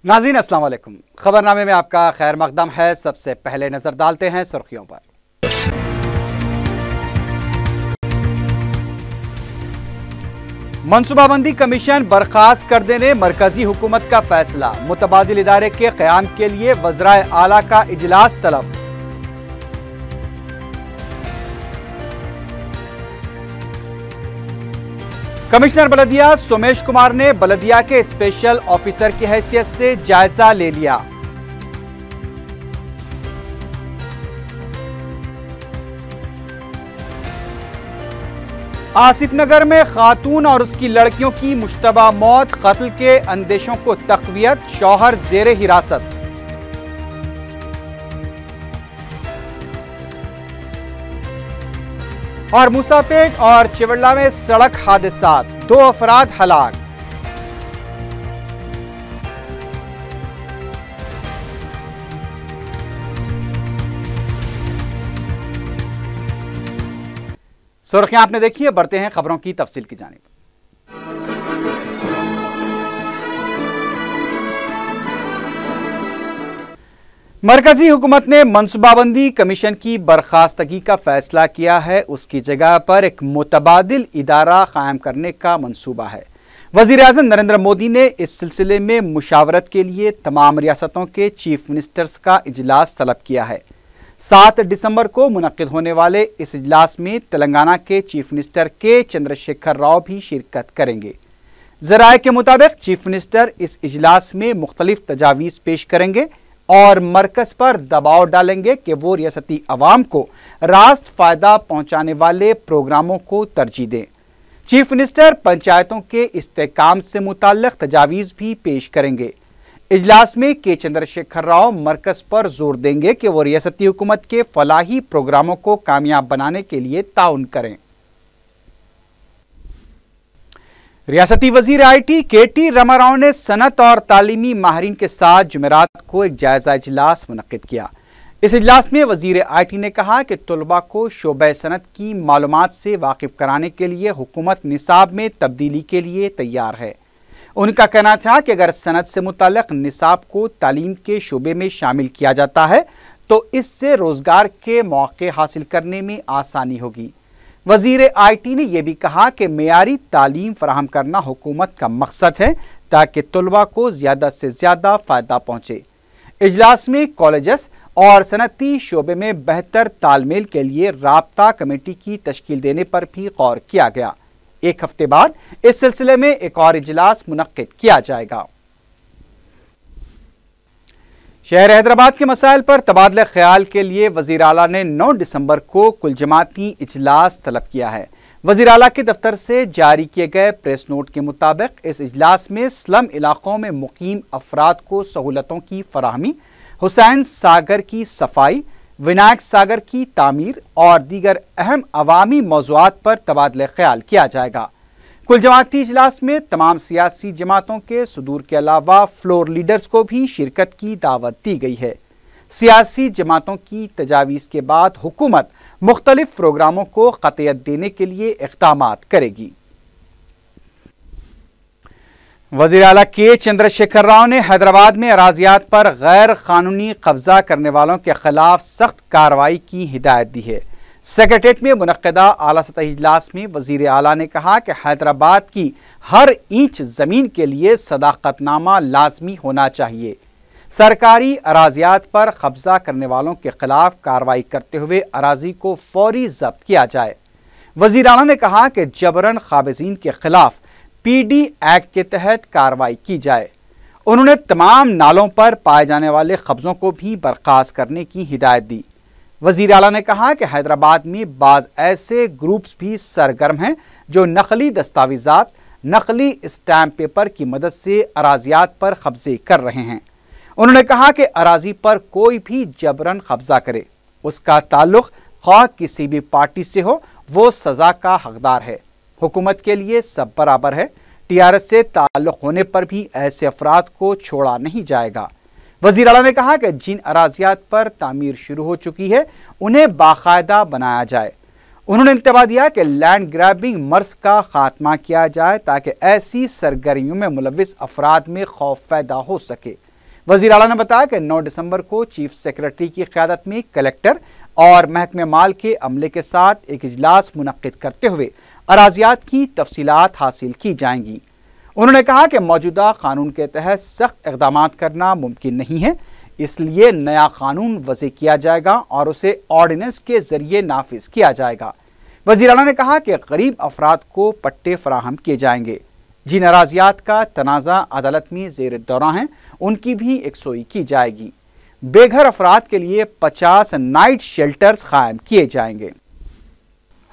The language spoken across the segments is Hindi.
नाज़रीन अस्सलाम वालेकुम। खबरनामे में आपका खैर मकदम है। सबसे पहले नजर डालते हैं सुर्खियों पर। मनसूबाबंदी कमीशन बर्खास्त कर देने मरकजी हुकूमत का फैसला। मुतबादिल इदारे के क़याम के लिए वज़राए आला का इजलास तलब। कमिश्नर बलदिया सोमेश कुमार ने बलदिया के स्पेशल ऑफिसर की हैसियत से जायजा ले लिया। आसिफ नगर में खातून और उसकी लड़कियों की मुश्तबा मौत, कत्ल के अंदेशों को तक़वियत, शौहर जेरे हिरासत। और मूसापेट और चिवड़ला में सड़क हादसात, 2 अफराद हलाक। सुर्खियां आपने देखी है, बढ़ते हैं खबरों की तफसील की जानिब। मरकजी हुकूमत ने मनसूबाबंदी कमीशन की बर्खास्तगी का फैसला किया है। उसकी जगह पर एक मुतबादिल इदारा कायम करने का मंसूबा है। वज़ीर आज़म नरेंद्र मोदी ने इस सिलसिले में मुशावरत के लिए तमाम रियासतों के चीफ मिनिस्टर्स का इजलास तलब किया है। 7 दिसंबर को मुनक्किद होने वाले इस इजलास में तेलंगाना के चीफ मिनिस्टर के चंद्रशेखर राव भी शिरकत करेंगे। ज़राए के मुताबिक चीफ मिनिस्टर इस इजलास में मुख्तलिफ तजावीज़ पेश करेंगे और मरकज पर दबाव डालेंगे कि वो रियासती अवाम को रास्त फायदा पहुंचाने वाले प्रोग्रामों को तरजीह दें। चीफ मिनिस्टर पंचायतों के इस्तेहकाम से मुताल्लिक तजावीज़ भी पेश करेंगे। इजलास में के चंद्रशेखर राव मरकज पर जोर देंगे कि वो रियासती हुकूमत के फलाही प्रोग्रामों को कामयाब बनाने के लिए ताउन करें। रियासती वजीर IT KT रामाराव ने सनत और तालीमी माहिरीन के साथ जुमेरात को एक जायजा इजलास मुनक्किद किया। इस इजलास में वजीर IT ने कहा कि तलबा को शोबे सनत की मालूमात से वाकिफ कराने के लिए हुकूमत निसाब में तब्दीली के लिए तैयार है। उनका कहना था कि अगर सनत से मुताल्लिक निसाब को तालीम के शोबे में शामिल किया जाता है तो इससे रोजगार के मौके हासिल करने में आसानी होगी। वजीर IT ने यह भी कहा कि मेयारी तालीम फराहम करना हुकूमत का मकसद है ताकि तलबा को ज्यादा से ज्यादा फायदा पहुंचे। इजलास में कॉलेजेस और सनती शोबे में बेहतर तालमेल के लिए राब्ता कमेटी की तश्कील देने पर भी गौर किया गया। एक हफ्ते बाद इस सिलसिले में एक और इजलास मुनक्किद किया जाएगा। शहर हैदराबाद के मसाइल पर तबादले ख्याल के लिए वज़ीर आला ने 9 दिसंबर को कुल जमाती इजलास तलब किया है। वज़ीर आला के दफ्तर से जारी किए गए प्रेस नोट के मुताबिक इस इजलास में स्लम इलाकों में मुकीम अफराद को सहूलतों की फराहमी, हुसैन सागर की सफाई, विनायक सागर की तामीर और दीगर अहम अवामी मौज़ूआत पर तबादले ख्याल किया जाएगा। कुल जमाती इजलास में तमाम सियासी जमातों के सदूर के अलावा फ्लोर लीडर्स को भी शिरकत की दावत दी गई है। सियासी जमातों की तजावीज़ के बाद हुकूमत मुख्तलिफ प्रोग्रामों को क़तियत देने के लिए इक़दामात करेगी। वज़ीर आला के चंद्रशेखर राव ने हैदराबाद में अराज़ियात पर गैर कानूनी कब्जा करने वालों के खिलाफ सख्त कार्रवाई की हिदायत दी है। सेक्रेटेरिएट में मुनक्किदा आला सतह इजलास में वज़ीर आला ने कहा कि हैदराबाद की हर इंच ज़मीन के लिए सदाकतनामा लाजमी होना चाहिए। सरकारी अराज़ियात पर कब्जा करने वालों के खिलाफ कार्रवाई करते हुए अराज़ी को फौरी जब्त किया जाए। वज़ीर आला ने कहा कि जबरन क़ाबिज़ीन के खिलाफ PD एक्ट के तहत कार्रवाई की जाए। उन्होंने तमाम नालों पर पाए जाने वाले कब्ज़ों को भी बर्खास्त करने की हिदायत दी। वज़ीर आला ने कहा कि हैदराबाद में बाज़ ऐसे ग्रुप्स भी सरगर्म हैं जो नकली दस्तावेज़ात, नकली स्टैम्प पेपर की मदद से अराज़ियात पर कब्जे कर रहे हैं। उन्होंने कहा कि अराज़ी पर कोई भी जबरन कब्जा करे, उसका ताल्लुक़ ख्वाह किसी भी पार्टी से हो, वो सज़ा का हकदार है। हुकूमत के लिए सब बराबर है। TRS से ताल्लुक़ होने पर भी ऐसे अफराद को छोड़ा नहीं जाएगा। वज़ीर आला ने कहा कि जिन अराज़ियात पर तामीर शुरू हो चुकी है उन्हें बाकायदा बनाया जाए। उन्होंने इंतबाह दिया कि लैंड ग्रैबिंग मर्ज का खात्मा किया जाए ताकि ऐसी सरगर्मियों में मुलविस अफराद में खौफ पैदा हो सके। वज़ीर आला ने बताया कि 9 दिसंबर को चीफ सेक्रेटरी की क़यादत में कलेक्टर और महकमे माल के अमले के साथ एक इजलास मुनक्किद करते हुए अराजियात की तफसीलात हासिल की जाएंगी। उन्होंने कहा कि मौजूदा कानून के तहत सख्त इक़दाम करना मुमकिन नहीं है, इसलिए नया कानून वज़े किया जाएगा और उसे ऑर्डिनेंस के जरिए नाफिज किया जाएगा। वज़ीर आला ने कहा कि गरीब अफराद को पट्टे फराहम किए जाएंगे। जिन अराजियात का तनाज़ा अदालत में ज़ेर दौरा हैं, उनकी भी यकसोई की जाएगी। बेघर अफराद के लिए 50 नाइट शेल्टर्स कायम किए जाएंगे।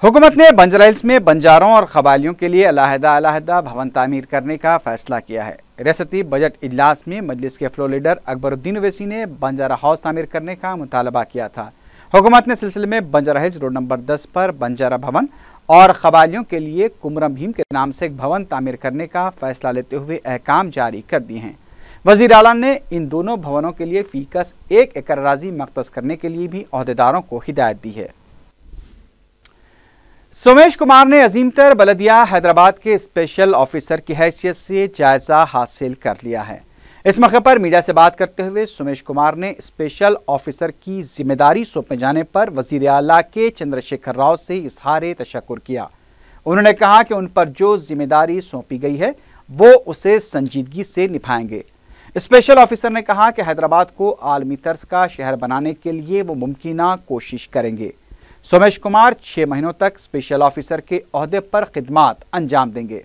हुकूमत ने बंजारा हिल्स में बंजारों और कबायलियों के लिए अलहदा भवन तामीर करने का फैसला किया है। रियासती बजट इजलास में मजलिस के फ्लोर लीडर अकबरुद्दीन ओवैसी ने बंजारा हाउस तामीर करने का मुतालबा किया था। हुकूमत ने सिलसिले में बंजारा हिल्स रोड नंबर 10 पर बंजारा भवन और कबायलियों के लिए कुमरम भीम के नाम से एक भवन तामीर करने का फैसला लेते हुए अहकाम जारी कर दिए हैं। वज़ीर आला ने इन दोनों भवनों के लिए फीकस 1 एकड़ अराज़ी मख्तस करने के लिए भी अहदेदारों को हिदायत दी है। सोमेश कुमार ने अजीमतर बलदिया हैदराबाद के स्पेशल ऑफिसर की हैसियत से जायजा हासिल कर लिया है। इस मौके पर मीडिया से बात करते हुए सोमेश कुमार ने स्पेशल ऑफिसर की जिम्मेदारी सौंपे जाने पर वज़ीर आला के चंद्रशेखर राव से इज़हार तशक्कुर किया। उन्होंने कहा कि उन पर जो जिम्मेदारी सौंपी गई है वो उसे संजीदगी से निभाएंगे। स्पेशल ऑफिसर ने कहा कि हैदराबाद को आलमी तर्ज का शहर बनाने के लिए वो मुमकिना कोशिश करेंगे। सोमेश कुमार 6 महीनों तक स्पेशल ऑफिसर के ओहदे पर खिदमात अंजाम देंगे।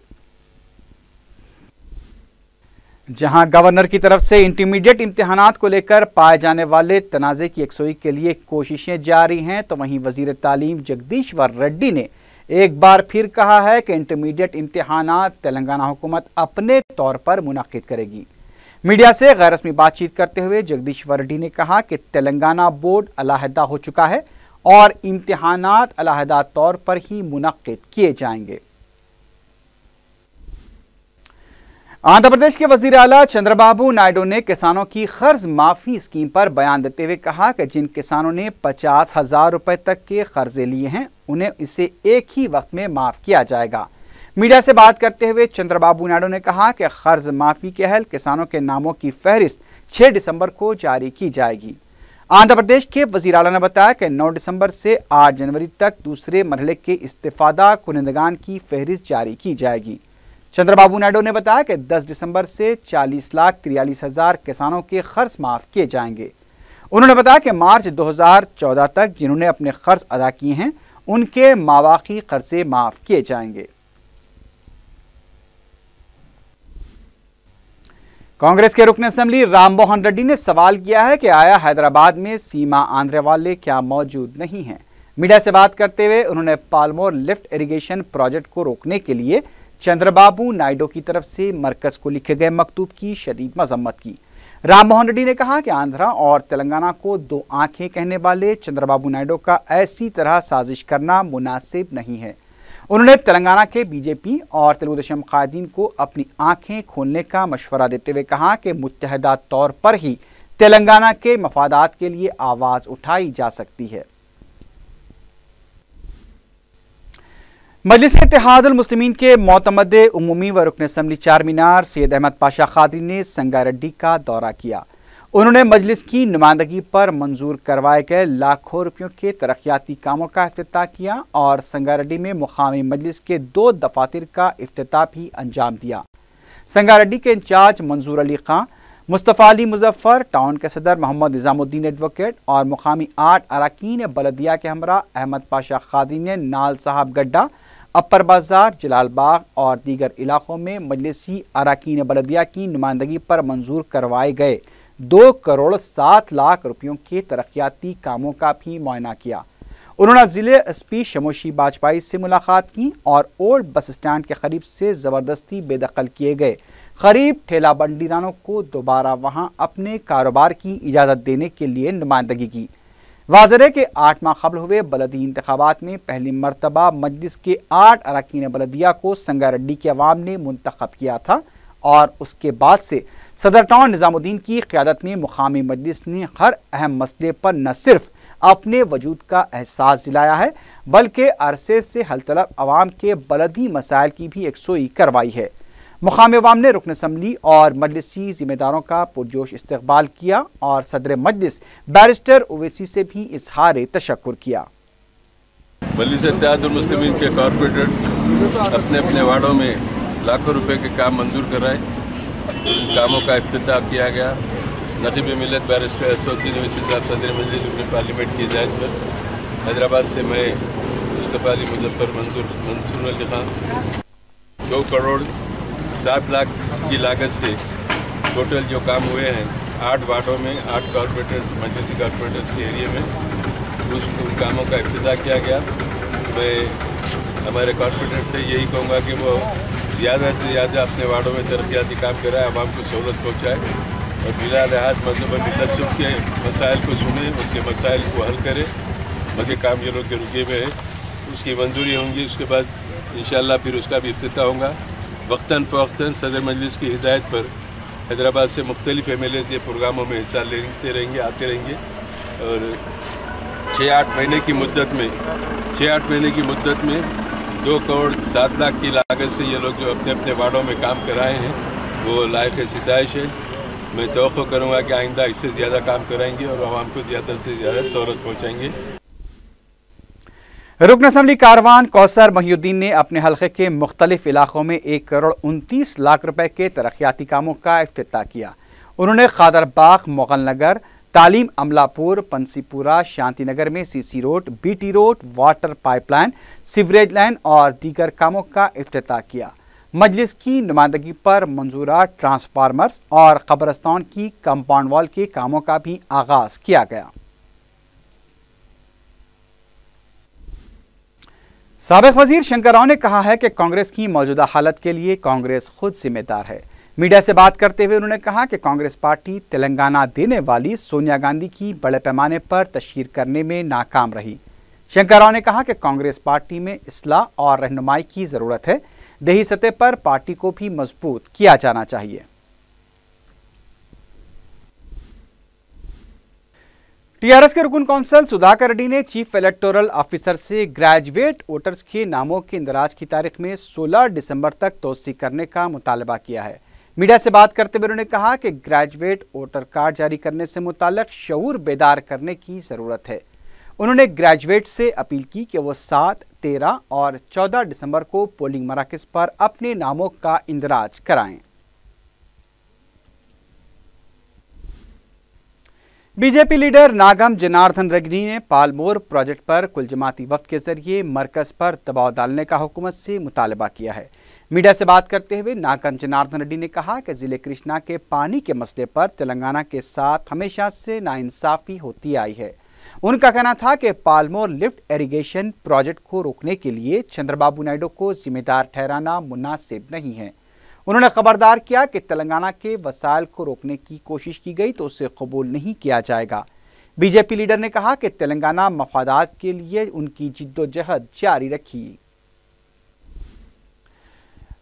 जहां गवर्नर की तरफ से इंटरमीडिएट इम्तिहानात को लेकर पाए जाने वाले तनाज़े की यकसोई के लिए कोशिशें जारी हैं, तो वहीं वजीर तालीम जगदीश्वर रेड्डी ने एक बार फिर कहा है कि इंटरमीडिएट इम्तिहानात तेलंगाना हुकूमत अपने तौर पर मुनक्किद करेगी। मीडिया से गैर रस्मी बातचीत करते हुए जगदीश्वर रेड्डी ने कहा कि तेलंगाना बोर्ड अलहदा हो चुका है और इम्तिहानात अलहदा तौर पर ही मुनक्किद किए जाएंगे। आंध्र प्रदेश के वजीर आला चंद्रबाबू नायडू ने किसानों की कर्ज माफी स्कीम पर बयान देते हुए कहा कि जिन किसानों ने 50,000 रुपए तक के कर्जे लिए हैं, उन्हें इसे एक ही वक्त में माफ किया जाएगा। मीडिया से बात करते हुए चंद्रबाबू नायडू ने कहा कि कर्ज माफी के हल किसानों के नामों की फहरिस्त 6 दिसंबर को जारी की जाएगी। आंध्र प्रदेश के वजीर आला ने बताया कि 9 दिसंबर से 8 जनवरी तक दूसरे मरहले के इस्तिफादा कुनिंदगान की फहरिस्त जारी की जाएगी। चंद्रबाबू नायडू ने बताया कि 10 दिसंबर से 40,43,000 किसानों के कर्ज माफ किए जाएंगे। उन्होंने बताया कि मार्च 2014 तक जिन्होंने अपने कर्ज अदा किए हैं, उनके मावाकी कर्जे माफ किए जाएंगे। कांग्रेस के रुकन असेंबली राम मोहन रेड्डी ने सवाल किया है कि आया हैदराबाद में सीमा आंध्र वाले क्या मौजूद नहीं हैं। मीडिया से बात करते हुए उन्होंने पालमोर लिफ्ट इरिगेशन प्रोजेक्ट को रोकने के लिए चंद्रबाबू नायडू की तरफ से मरकज को लिखे गए मकतूब की शदीद मजम्मत की। राम मोहन रेड्डी ने कहा कि आंध्रा और तेलंगाना को 2 आंखें कहने वाले चंद्रबाबू नायडू का ऐसी तरह साजिश करना मुनासिब नहीं है। उन्होंने तेलंगाना के बीजेपी और तेलुगुदेशम कायदीन को अपनी आंखें खोलने का मशवरा देते हुए कहा कि मुत्तहदा तौर पर ही तेलंगाना के मफादात के लिए आवाज उठाई जा सकती है। मजलिस इत्तेहादुल मुस्लिमीन के मोतमद्दे उमूमी व रुकन असेंबली चारमीनार सैयद अहमद पाशा कादरी ने संगारेड्डी का दौरा किया। उन्होंने मजलिस की नुमाइंदगी पर मंजूर करवाए गए लाखों रुपयों के तरक्याती कामों का इफ्तिताह किया और संगारेड्डी में मुकामी मजलिस के 2 दफातर का इफ्तिताह भी अंजाम दिया। संगारेड्डी के इंचार्ज मंजूर अली खां, मुस्तफ़ा अली मुजफ्फर, टाउन के सदर मोहम्मद निजामुद्दीन एडवोकेट और मुकामी 8 अरकान बलदिया के हमरा अहमद पाशा कादरी ने नाल साहब गड्ढा, अपर बाजार, जलालबाग और दीगर इलाकों में मजलिसी अरकान बलदिया की नुमाइंदगी पर मंजूर करवाए गए 2 करोड़ 7 लाख रुपयों के तरक्याती कामों का भी मुआयना किया। उन्होंने जिले एसपी शमोशी बाजपाई से मुलाकात की और ओल्ड बस स्टैंड के करीब से ज़बरदस्ती बेदखल किए गए करीब ठेला बंडीरानों को दोबारा वहां अपने कारोबार की इजाज़त देने के लिए नुमाइंदगी की। वाज़ेह है कि 8 माह कबल हुए बलदी इंतखाबात में पहली मरतबा मजलिस के 8 अरकान बलदिया को संगारेड्डी के अवाम ने मुंतखब किया था और उसके बाद से सदर टाउन निजामुद्दीन की क़यादत में मुकामी मजलिस ने हर अहम मसले पर न सिर्फ अपने वजूद का एहसास दिलाया है, बल्कि अरसे से हल तलब अवाम के बलदी मसाइल की भी यकसोई करवाई है। मुकामी अवाम ने रुकन असम्बली और मजलिसी जिम्मेदारों का पुरजोश इस्तकबाल किया और सदर मजलिस बैरिस्टर ओवैसी से भी इजहार तशक्कुर किया। मजलिस इत्तेहादुल मुस्लिमीन के कॉरपोरेटर्स अपने अपने वार्डों में लाखों रुपए के काम मंजूर कराए। इन कामों का इफ्तिताह किया गया। नकीब मिल्लत बैरिस्टर असदुद्दीन ओवैसी साहब सदर मजलिस रुकन पार्लियामेंट की हिदायत पर हैदराबाद से मैं मुस्तफा अली मुजफ्फर मंसूर अली खान 2 करोड़ 7 लाख की लागत से टोटल जो काम हुए हैं 8 वार्डों में 8 कॉरपोरेटर्स मजलिसी कॉरपोरेटर्स के एरिए में उन कामों का इफ्तिताह किया गया। मैं हमारे कॉरपोरेटर से यही कहूँगा कि वो ज़्यादा से ज़्यादा अपने वार्डों में तरक्याती काम कराए, आवाम को सहूलत पहुँचाए और बिला लिहाज मजहब तसब्बुब के मसाइल को सुने, उनके मसाइल को हल करे। बाकी काम जो लोग के रुके हुए हैं उसकी मंजूरी होंगी, उसके बाद इंशाअल्लाह फिर उसका भी इफ्तिताह होगा। वक्तन फ़वक्तन सदर मजलिस की हिदायत पर हैदराबाद से मुख्तलिफ MLA ये प्रोग्रामों में हिस्सा लेते रहेंगे, आते रहेंगे और 6-8 महीने की मुद्दत में 2 करोड़ 7 लाख की लागत से ये लोग जो अपने अपने वार्डों में काम कराए हैं वो लायक सिताइश है। मैं तवक्को करूँगा कि आइंदा इससे ज़्यादा काम कराएंगे और आवाम को ज़्यादा से ज़्यादा सहूलत पहुँचाएंगे। रुकन असम्बली कारवान कौसर महिउद्दीन ने अपने हल्के के मुख्तलिफ इलाकों में 1 करोड़ 29 लाख रुपए के तरक्याती कामों का इफ्तिताह किया। उन्होंने खादरबाग, मुगल नगर, तालीम अमलापुर, पंसीपुरा, शांति नगर में CC road, BT road, water pipeline, sewerage line और दीगर कामों का इफ्तिताह किया। मजलिस की नुमाइंदगी पर मंजूरा ट्रांसफार्मर्स और कब्रस्तान की कंपाउंड वॉल के कामों का भी आगाज किया गया। साबिक वजीर शंकर राव ने कहा है कि कांग्रेस की मौजूदा हालत के लिए कांग्रेस खुद जिम्मेदार है। मीडिया से बात करते हुए उन्होंने कहा कि कांग्रेस पार्टी तेलंगाना देने वाली सोनिया गांधी की बड़े पैमाने पर तशहीर करने में नाकाम रही। शंकर राव ने कहा कि कांग्रेस पार्टी में इस्लाह और रहनुमाई की जरूरत है। देही सतह पर पार्टी को भी मजबूत किया जाना चाहिए। टीआरएस के रुकन कौंसल सुधाकर रेड्डी ने चीफ इलेक्टोरल ऑफिसर से ग्रेजुएट वोटर्स के नामों के इंदराज की तारीख में 16 दिसंबर तक तोसी करने का मुतालबा किया है। मीडिया से बात करते हुए उन्होंने कहा कि ग्रेजुएट वोटर कार्ड जारी करने से मुताल्लिक शऊर बेदार करने की जरूरत है। उन्होंने ग्रेजुएट से अपील की कि वो 7, 13 और 14 दिसंबर को पोलिंग मराकज पर अपने नामों का इंदराज कराएं। बीजेपी लीडर नागम जनार्दन रेड्डी ने पालमोर प्रोजेक्ट पर कुल जमाती वफ्द के जरिए मरकज पर दबाव डालने का हुकूमत से मुतालबा किया है। मीडिया से बात करते हुए नागम जनार्दन रेड्डी ने कहा कि जिले कृष्णा के पानी के मसले पर तेलंगाना के साथ हमेशा से नाइंसाफी होती आई है। उनका कहना था कि पालमोर लिफ्ट इरिगेशन प्रोजेक्ट को रोकने के लिए चंद्रबाबू नायडू को जिम्मेदार ठहराना मुनासिब नहीं है। उन्होंने खबरदार किया कि तेलंगाना के वसाइल को रोकने की कोशिश की गई तो उसे कबूल नहीं किया जाएगा। बीजेपी लीडर ने कहा कि तेलंगाना मफादात के लिए उनकी जिद्दोजहद जारी रखी।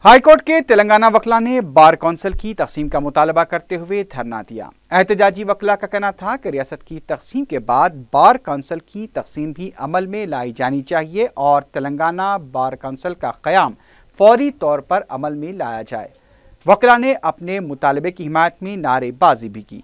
हाईकोर्ट के तेलंगाना वकला ने बार कौंसिल की तकसीम का मुतालबा करते हुए धरना दिया। एहतजाजी वकला का कहना था कि रियासत की तकसीम के बाद बार कौंसिल की तकसीम भी अमल में लाई जानी चाहिए और तेलंगाना बार कौंसिल का क़याम फौरी तौर पर अमल में लाया जाए। वकला ने अपने मुतालबे की हिमायत में नारेबाजी भी की।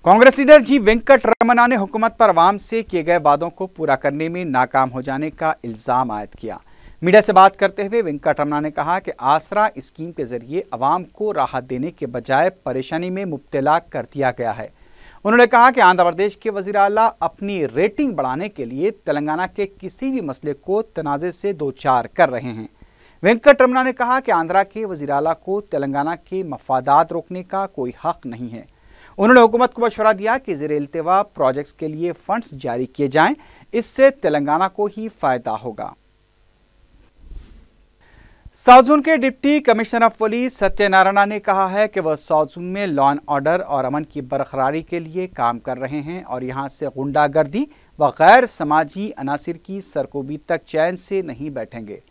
कांग्रेस लीडर जी वेंकट रमना ने हुकूमत पर अवाम से किए गए वादों को पूरा करने में नाकाम हो जाने का इल्जाम आयद किया। मीडिया से बात करते हुए वेंकट रमना ने कहा कि आसरा स्कीम के जरिए अवाम को राहत देने के बजाय परेशानी में मुब्तला कर दिया गया है। उन्होंने कहा कि आंध्र प्रदेश के वज़ीर आला अपनी रेटिंग बढ़ाने के लिए तेलंगाना के किसी भी मसले को तनाज़े से दो चार कर रहे हैं। वेंकट रमना ने कहा कि आंध्रा के वज़ीर आला को तेलंगाना के मफादात रोकने का कोई हक नहीं है। उन्होंने हुकूमत को मशवरा दिया कि ज़ेर इल्तिवा प्रोजेक्ट्स के लिए फंड्स जारी किए जाएं, इससे तेलंगाना को ही फायदा होगा। साउथ जोन के deputy commissioner of police Satyanarayan ने कहा है कि वह साउथ जोन में लॉ एंड ऑर्डर और अमन की बरकरारी के लिए काम कर रहे हैं और यहां से गुंडागर्दी व गैर समाजी अनासिर की सरकोबी तक चैन से नहीं बैठेंगे।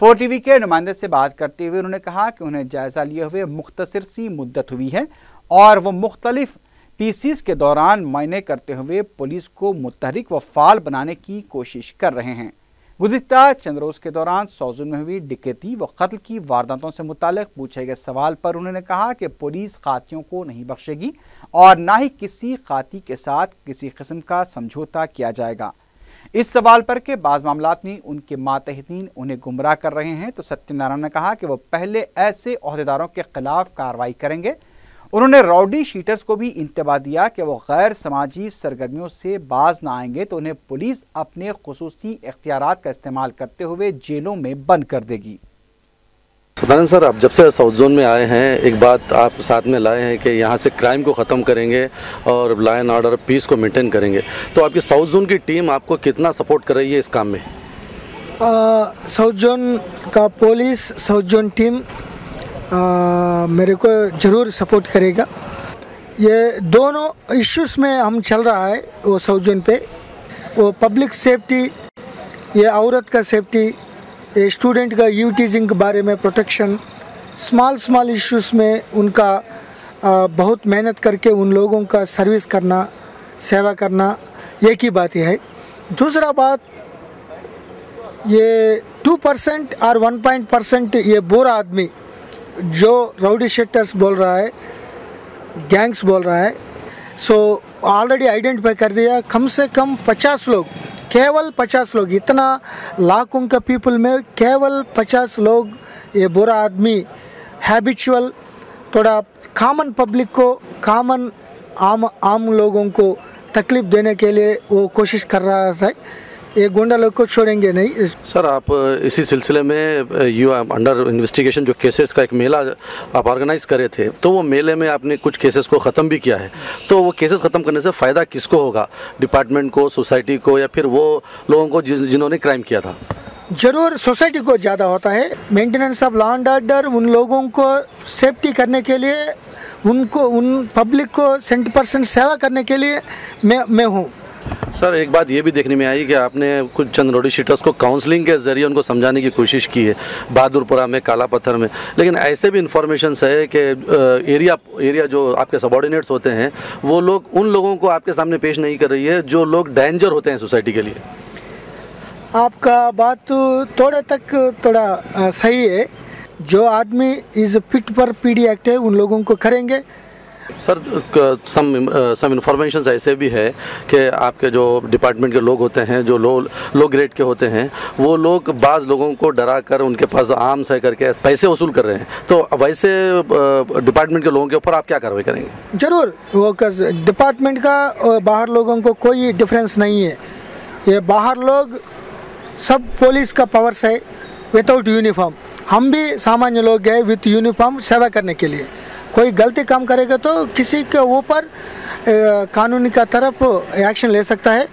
4 TV के नुमाइंदे से बात करते हुए उन्होंने कहा कि उन्हें जायजा लिए हुए मुख्तसर सी मुद्दत हुई है और वो मुख्तलिफ PCs के दौरान मायने करते हुए पुलिस को मुतहरिक व फाल बनाने की कोशिश कर रहे हैं। गुज़िश्ता चंद रोज़ के दौरान सौजन में हुई डकैती व कत्ल की वारदातों से मुताल्लिक़ पूछे गए सवाल पर उन्होंने कहा कि पुलिस कातियों को नहीं बख्शेगी और ना ही किसी काती के साथ किसी किस्म का समझौता किया जाएगा। इस सवाल पर के बाज़ मामलात में उनके मातहतीन उन्हें गुमराह कर रहे हैं तो सत्यनारायण ने कहा कि वो पहले ऐसे ओहदेदारों के खिलाफ कार्रवाई करेंगे। उन्होंने राउडी शीटर्स को भी इंतबाह दिया कि वो गैर समाजी सरगर्मियों से बाज ना आएंगे तो उन्हें पुलिस अपने खुसूसी इख्तियारात का इस्तेमाल करते हुए जेलों में बंद कर देगी। सदानंद सर, आप जब से साउथ जोन में आए हैं, एक बात आप साथ में लाए हैं कि यहाँ से क्राइम को ख़त्म करेंगे और लॉ एंड ऑर्डर पीस को मेंटेन करेंगे, तो आपकी साउथ जोन की टीम आपको कितना सपोर्ट कर रही है इस काम में? साउथ जोन का पुलिस, साउथ जोन टीम मेरे को ज़रूर सपोर्ट करेगा। ये दोनों इश्यूज़ में हम चल रहा है वो साउथ जोन पे, वो पब्लिक सेफ्टी, ये औरत का सेफ्टी, ये स्टूडेंट का यूटीजिंग के बारे में प्रोटेक्शन, स्मॉल इश्यूज़ में उनका बहुत मेहनत करके उन लोगों का सर्विस करना, सेवा करना, एक ही बात है। दूसरा बात, ये 2% और 1% ये बुरा आदमी जो राउडी शीटर्स बोल रहा है, गैंग्स बोल रहा है, सो ऑलरेडी आइडेंटिफाई कर दिया। कम से कम 50 लोग, केवल 50 लोग, इतना लाखों का पीपल में केवल 50 लोग ये बुरा आदमी हैबिचुअल, थोड़ा कॉमन पब्लिक को, कॉमन आम लोगों को तकलीफ देने के लिए वो कोशिश कर रहा है। ये गुंडा लोग को छोड़ेंगे नहीं। सर, आप इसी सिलसिले में यू अंडर इन्वेस्टिगेशन जो केसेस का एक मेला आप ऑर्गेनाइज करे थे, तो वो मेले में आपने कुछ केसेस को ख़त्म भी किया है, तो वो केसेस ख़त्म करने से फ़ायदा किसको होगा? डिपार्टमेंट को, सोसाइटी को, या फिर वो लोगों को जिन्होंने क्राइम किया था? जरूर सोसाइटी को ज़्यादा होता है। Maintenance of law and order, उन लोगों को सेफ्टी करने के लिए, उनको, उन पब्लिक को 100% सेवा करने के लिए मैं हूँ। सर, एक बात ये भी देखने में आई कि आपने कुछ चंद राउडी शीटर्स को काउंसलिंग के ज़रिए उनको समझाने की कोशिश की है, बहादुरपुरा में, काला पत्थर में, लेकिन ऐसे भी इंफॉर्मेशंस है कि एरिया जो आपके सबॉर्डिनेट्स होते हैं वो लोग उन लोगों को आपके सामने पेश नहीं कर रही है जो लोग डेंजर होते हैं सोसाइटी के लिए। आपका बात थोड़ा सही है। जो आदमी इज़ फिट पर पीडी एक्ट है उन लोगों को करेंगे। सर, सम इन्फॉर्मेशन ऐसे भी है कि आपके जो डिपार्टमेंट के लोग होते हैं, जो लो ग्रेड के होते हैं, वो लोग बाज़ लोगों को डरा कर उनके पास आर्म्स है करके पैसे वसूल कर रहे हैं, तो वैसे डिपार्टमेंट के लोगों के ऊपर आप क्या कार्रवाई करेंगे? ज़रूर, वो डिपार्टमेंट का बाहर लोगों को कोई डिफरेंस नहीं है। ये बाहर लोग सब पुलिस का पावर्स है विदाउट यूनिफॉर्म, हम भी सामान्य लोग हैं विथ यूनिफॉर्म सेवा करने के लिए। कोई गलती काम करेगा तो किसी के ऊपर कानूनी का तरफ एक्शन ले सकता है।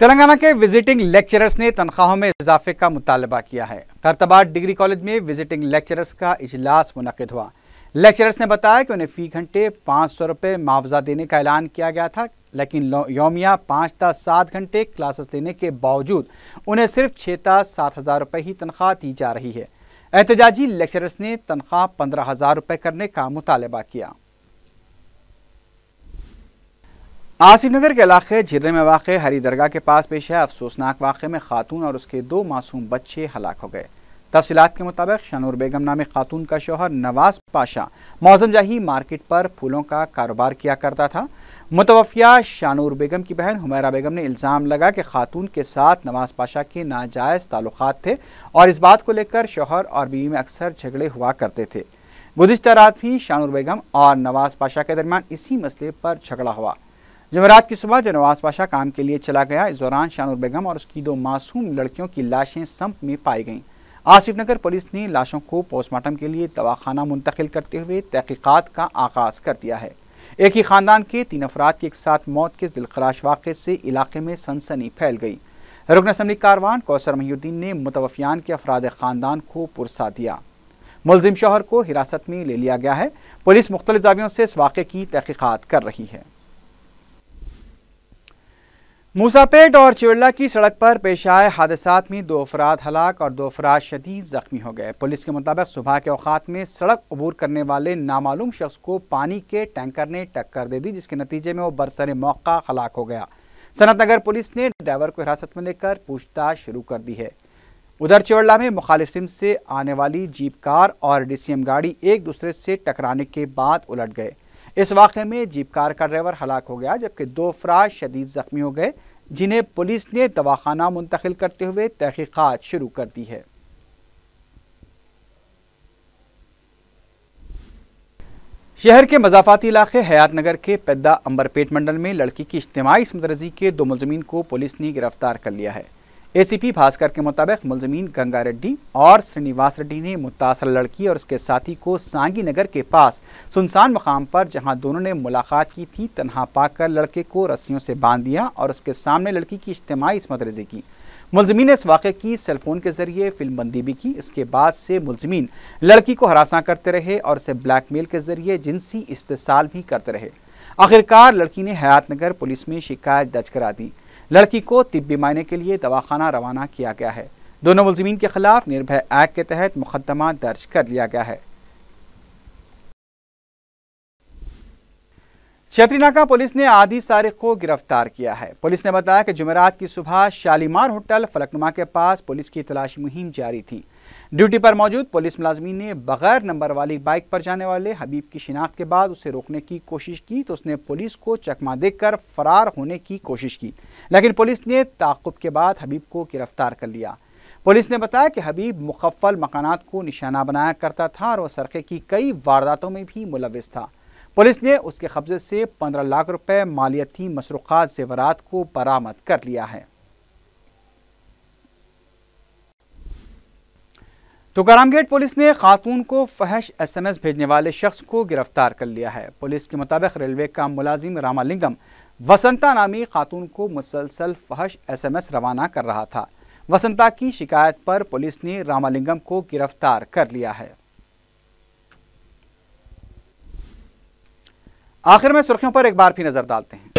तेलंगाना के विजिटिंग लेक्चरर्स ने तनख्वाहों में इजाफे का मुतालबा किया है। खैरताबाद डिग्री कॉलेज में विजिटिंग लेक्चरर्स का इजलास मुनक्किद हुआ। लेक्चरर्स ने बताया कि उन्हें फ़ी घंटे 500 रुपये मुआवजा देने का ऐलान किया गया था, लेकिन यौमिया 5 ta 7 घंटे क्लासेस लेने के बावजूद उन्हें सिर्फ 6 ta 7 हज़ार रुपये ही तनख्वाह दी जा रही है। एहतजाजी लेक्चरर्स ने तनख्वाह 15,000 रुपये करने का मुतालबा किया। आसिफ नगर के इलाके झिर्रे में वाक़े हरी दरगाह के पास पेश है अफसोसनाक वाक़े में खातून और उसके 2 मासूम बच्चे हलाक हो गए। तफसीलात के मुताबिक शानूर बेगम नामी खातून का शौहर नवाज पाशा मौज़म जाही मार्केट पर फूलों का कारोबार किया करता था। मुतवफ़िया शानूर बेगम की बहन हुमैरा बेगम ने इल्ज़ाम लगा कि खातून के साथ नवाज पाशा के नाजायज़ ताल्लुकात थे और इस बात को लेकर शौहर और बीवी में अक्सर झगड़े हुआ करते थे। गुज़िश्ता रात भी शानूर बेगम और नवाज पाशा के दरमियान इसी मसले पर झगड़ा हुआ। जुमेरात की सुबह जब नवाज पाशा काम के लिए चला गया, इस दौरान शानूर बेगम और उसकी 2 मासूम लड़कियों की लाशें संप में पाई गईं। आसिफ नगर पुलिस ने लाशों को पोस्टमार्टम के लिए दवाखाना मुंतकिल करते हुए तहकीकात का आगाज कर दिया है। एक ही खानदान के 3 अफराद की एक साथ मौत के दिलखराश वाक़े से इलाके में सनसनी फैल गई। रुकन असम्बली कारवान कौसर महिउद्दीन ने मुतवफ़ियान के अफराद खानदान को पुरसा दिया। मुलजिम शौहर को हिरासत में ले लिया गया है। पुलिस मुख्तलिफ ज़ावियों से इस वाक़े की तहकीकात कर रही है। मूसापेट और चिवल्ला की सड़क पर पेश आए हादसात में 2 अफराद हलाक और 2 अफराद शदीद जख्मी हो गए। पुलिस के मुताबिक सुबह के औकात में सड़क अबूर करने वाले नामालूम शख्स को पानी के टैंकर ने टक्कर दे दी, जिसके नतीजे में वो बरसरे मौका हलाक हो गया। सनत नगर पुलिस ने ड्राइवर को हिरासत में लेकर पूछताछ शुरू कर दी है। उधर चिवड़ला में मुखालिफ सिम से आने वाली जीप कार और डीसीएम गाड़ी एक दूसरे से टकराने के बाद उलट गए। इस वाक़े में जीप कार का ड्राइवर हलाक हो गया, जबकि 2 अफराद शदीद जख्मी हो गए, जिन्हें पुलिस ने दवाखाना मुंतकिल करते हुए तहकीकात शुरू कर दी है। शहर के मज़ाफ़ाती इलाके हयात नगर के पेद्दा अंबरपेट मंडल में लड़की की इज्तिमाई इस्मत-रज़ी के 2 मुलज़मीन को पुलिस ने गिरफ्तार कर लिया है। एसीपी भास्कर के मुताबिक मुलज़मीन गंगा रेड्डी और श्रीनिवास रेड्डी ने मुतासर लड़की और उसके साथी को सांगी नगर के पास सुनसान मकाम पर, जहां दोनों ने मुलाकात की थी, तन्हा पाकर लड़के को रस्सियों से बांध दिया और उसके सामने लड़की की इज्तिमाई इस्मत-रज़ी की। मुलज़मीन ने इस वाक़े की सेलफोन के जरिए फिल्मबंदी भी की। इसके बाद से मुलज़मीन लड़की को हरासा करते रहे और उसे ब्लैकमेल के जरिए जिनसी इस्तेसाल भी करते रहे। आखिरकार लड़की ने हयात नगर पुलिस में शिकायत दर्ज करा दी। लड़की को तिब्बी मायने के लिए दवाखाना रवाना किया गया है। दोनों मुलज़मीन के खिलाफ निर्भय एक्ट के तहत मुकदमा दर्ज कर लिया गया है। छतरीनाका पुलिस ने आदि सारिक को गिरफ्तार किया है। पुलिस ने बताया कि जुमेरात की सुबह शालीमार होटल फलकनुमा के पास पुलिस की तलाशी मुहिम जारी थी। ड्यूटी पर मौजूद पुलिस मुलाजमीन ने बगैर नंबर वाली बाइक पर जाने वाले हबीब की शिनाख्त के बाद उसे रोकने की कोशिश की तो उसने पुलिस को चकमा देकर फरार होने की कोशिश की, लेकिन पुलिस ने ताक़ुब के बाद हबीब को गिरफ्तार कर लिया। पुलिस ने बताया कि हबीब मुखफ़्फ़ल मकानात को निशाना बनाया करता था और वह सरक़े की कई वारदातों में भी मुलव्विस था। पुलिस ने उसके कब्जे से 15 लाख रुपए मालियती मसरूक़ात ज़ेवरात को बरामद कर लिया है। तुकाराम गेट पुलिस ने खातून को फहश SMS भेजने वाले शख्स को गिरफ्तार कर लिया है। पुलिस के मुताबिक रेलवे का मुलाजिम रामालिंगम वसंता नामी खातून को मुसलसल फहश SMS रवाना कर रहा था। वसंता की शिकायत पर पुलिस ने रामालिंगम को गिरफ्तार कर लिया है। आखिर में सुर्खियों पर एक बार फिर नजर डालते हैं।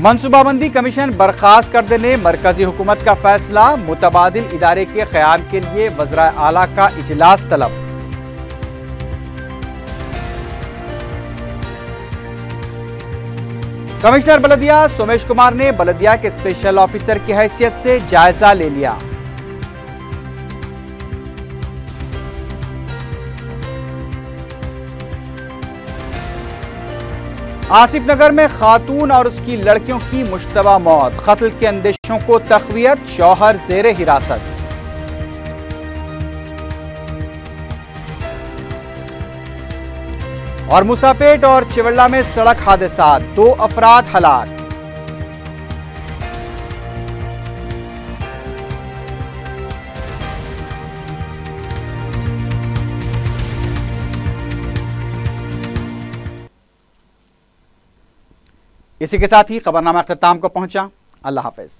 मनसूबाबंदी कमीशन बर्खास्त कर देने मरकजी हुकूमत का फैसला, मुतबादिल इदारे के क़याम के लिए वज़रा आला का इजलास तलब। कमिश्नर बलदिया सोमेश कुमार ने बलदिया के स्पेशल ऑफिसर की हैसियत से जायजा ले लिया। आसिफ नगर में खातून और उसकी लड़कियों की मुश्तबा मौत, कत्ल के अंदेशों को तक़वियत, शौहर ज़ेरे हिरासत। और मुसापेट और चिवड़ला में सड़क हादसा, 2 अफराद हलाक। इसी के साथ ही खबरनामा अख्ताम को पहुंचा। अल्लाह हाफ़िज़।